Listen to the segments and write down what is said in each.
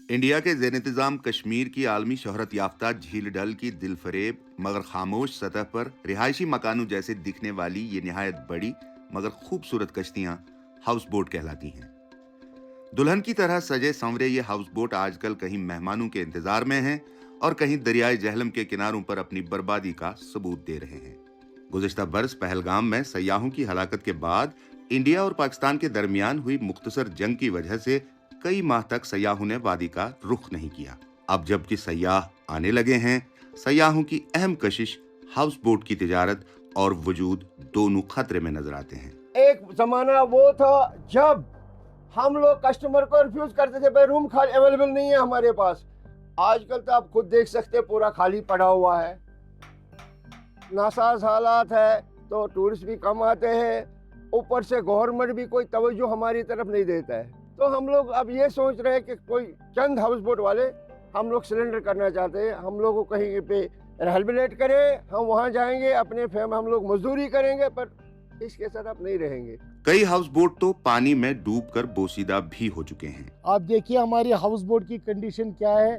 India کے زیر انتظام کشمیر کی عالمی شہرت یافتہ جھیل ڈل کی دل فریب مگر خاموش سطح پر رہائشی مکانوں جیسے دکھنے والی یہ نہایت بڑی مگر خوبصورت کشتیاں ہاؤس بوٹ کہلاتی ہیں۔ دلہن کی طرح سجے سنورے یہ ہاؤس بوٹ آج کل کہیں مہمانوں کے انتظار میں ہیں اور کہیں دریائے جہلم کے کناروں پر اپنی بربادی کا ثبوت دے رہے ہیں۔ گزشتہ برس پہلگام میں سیاحوں کی ہلاکت کے بعد انڈیا اور پاکستان کے درمیان ہوئی مختصر جنگ کی وجہ سے کئی ماہ تک سیاحوں نے وادی کا رخ نہیں کیا۔ اب جبکہ سیاح آنے لگے ہیں، سیاحوں کی اہم کشش ہاؤس بوٹ کی تجارت اور وجود دونوں خطرے میں نظر آتے ہیں۔ ایک زمانہ وہ تھا جب ہم لوگ کسٹمر کو ریفیوز کرتے تھے، بھائی روم خالی اویلیبل نہیں ہے ہمارے پاس۔ آج کل تو آپ خود دیکھ سکتے پورا خالی پڑا ہوا ہے، ناساز حالات ہے، تو ٹورسٹ بھی کم آتے ہیں، اوپر سے گورنمنٹ بھی کوئی توجہ ہماری طرف نہیں دیتا ہے۔ تو ہم لوگ اب یہ سوچ رہے ہیں کہ کوئی چند ہاؤس بوٹ والے ہم لوگ سلنڈر کرنا چاہتے ہیں، ہم لوگوں کو کہیں پہ ریہیبلیٹ کرے، ہم وہاں جائیں گے، اپنے ہم لوگ مزدوری کریں گے، پر اس کے ساتھ آپ نہیں رہیں گے۔ کئی ہاؤس بوٹ تو پانی میں ڈوب کر بوسیدہ بھی ہو چکے ہیں۔ آپ دیکھیے ہماری ہاؤس بوٹ کی کنڈیشن کیا ہے،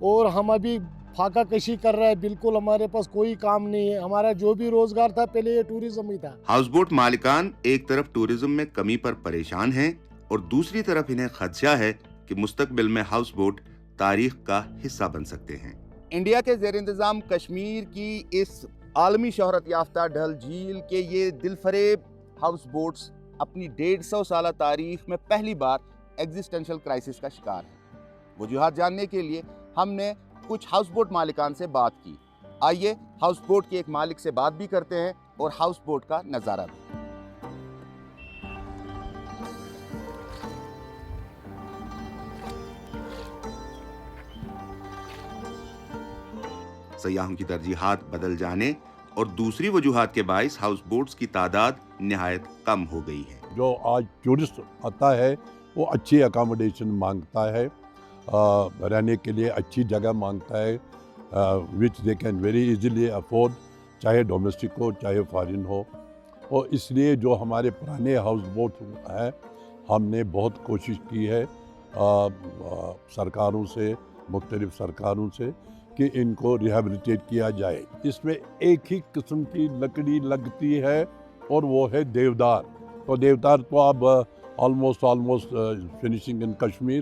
اور ہم ابھی فاقہ کشی کر رہے ہیں، بالکل ہمارے پاس کوئی کام نہیں ہے۔ ہمارا جو بھی روزگار تھا پہلے یہ ٹوریزم ہی تھا۔ ہاؤس بوٹ مالکان ایک طرف ٹوریزم میں کمی پر پریشان ہیں اور دوسری طرف انہیں خدشہ ہے کہ مستقبل میں ہاؤس بوٹ تاریخ کا حصہ بن سکتے ہیں۔ انڈیا کے زیر انتظام کشمیر کی اس عالمی شہرت یافتہ ڈل جھیل کے یہ دل فریب ہاؤس بوٹس اپنی 150 سالہ تاریخ میں پہلی بار ایگزسٹینشل کرائسس کا شکار ہیں۔ وجوہات جاننے کے لیے ہم نے کچھ ہاؤس بوٹ مالکان سے بات کی۔ آئیے ہاؤس بوٹ کے ایک مالک سے بات بھی کرتے ہیں اور ہاؤس بوٹ کا نظارہ بھی۔ سیاحوں کی ترجیحات بدل جانے اور دوسری وجوہات کے باعث ہاؤس بوٹس کی تعداد نہایت کم ہو گئی ہے۔ جو آج ٹورسٹ آتا ہے وہ اچھی اکاموڈیشن مانگتا ہے، رہنے کے لیے اچھی جگہ مانگتا ہے، which they can very easily afford, چاہے ڈومیسٹک ہو چاہے فارن ہو۔ اور اس لیے جو ہمارے پرانے ہاؤس بوٹ ہیں ہم نے بہت کوشش کی ہے سرکاروں سے، مختلف سرکاروں سے، کہ ان کو ریہیبلیٹیٹ کیا جائے۔ اس میں ایک ہی قسم کی لکڑی لگتی ہے اور وہ ہے دیودار۔ تو دیودار تو اب آلموسٹ فنیشنگ ان کشمیر،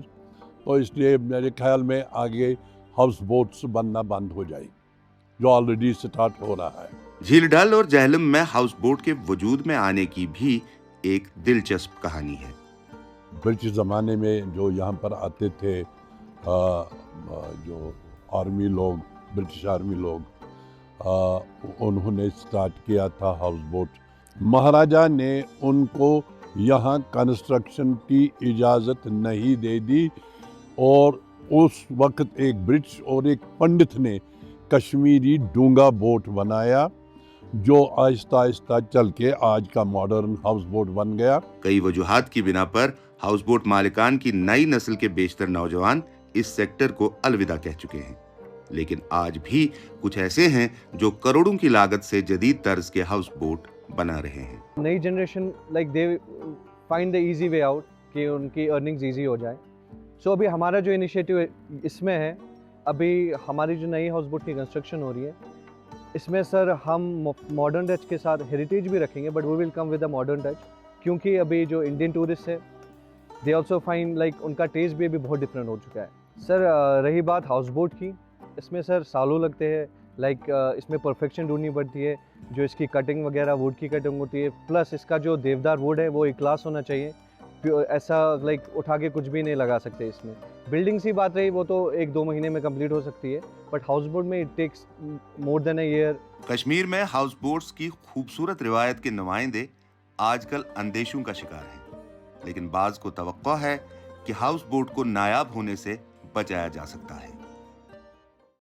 تو اس لیے میرے خیال میں آگے ہاؤس بوٹس بننا بند ہو جائے، جو آلریڈی سٹارٹ ہو رہا ہے۔ جھیل ڈل اور جہلم میں ہاؤس بوٹ کے وجود میں آنے کی بھی ایک دلچسپ کہانی ہے۔ برٹش زمانے میں جو یہاں پر آتے تھے جو آرمی لوگ، برٹش آرمی لوگ، انہوں نے سٹارٹ کیا تھا ہاؤس بوٹ۔ مہاراجہ نے ان کو یہاں کنسٹرکشن کی اجازت نہیں دے دی، اور اس وقت ایک برٹش اور ایک پنڈت نے کشمیری ڈونگا بوٹ بنایا، جو آہستہ آہستہ چل کے آج کا ماڈرن ہاؤس بوٹ بن گیا۔ کئی وجوہات کی بنا پر ہاؤس بوٹ مالکان کی نئی نسل کے بیشتر نوجوان اس سیکٹر کو الوداع کہہ چکے ہیں، لیکن آج بھی کچھ ایسے ہیں جو کروڑوں کی لاگت سے جدید طرز کے ہاؤس بوٹ بنا رہے ہیں۔ نئی generation they find the easy way out کہ ان کی ارننگز ایزی ہو جائے۔ سو ابھی ہمارا جو انیشیٹو اس میں ہے، ابھی ہماری جو نئی ہاؤس بوٹ کی کنسٹرکشن ہو رہی ہے، اس میں سر ہم ماڈرن ٹچ کے ساتھ ہیریٹیج بھی رکھیں گے، but we will come with a modern touch, کیونکہ ابھی جو انڈین ٹورسٹ ہے دے آلسو فائنڈ ان کا ٹیسٹ بھی ابھی بہت ڈفرینٹ ہو چکا ہے۔ سر رہی بات ہاؤس بوٹ کی، اس میں سر سالوں لگتے ہیں، اس میں پرفیکشن ڈھونڈنی پڑتی ہے، جو اس کی کٹنگ وغیرہ ووڈ کی کٹنگ ہوتی ہے، پلس اس کا جو دیودار ووڈ ہے وہ ایک کلاس ہونا چاہیے، ایسا اٹھا کے کچھ بھی نہیں لگا سکتے اس میں۔ بلڈنگ سی بات رہی وہ تو 1-2 مہینے میں کمپلیٹ ہو سکتی ہے، بٹ ہاؤس بوٹ میں it takes more than a year. Kashmir میں ہاؤس بوٹس کی خوبصورت روایت کے نمائندے آج کل اندیشوں کا شکار ہیں، لیکن بعض کو توقع ہے کہ ہاؤس بوٹ کو نایاب ہونے سے بچایا جا سکتا ہے۔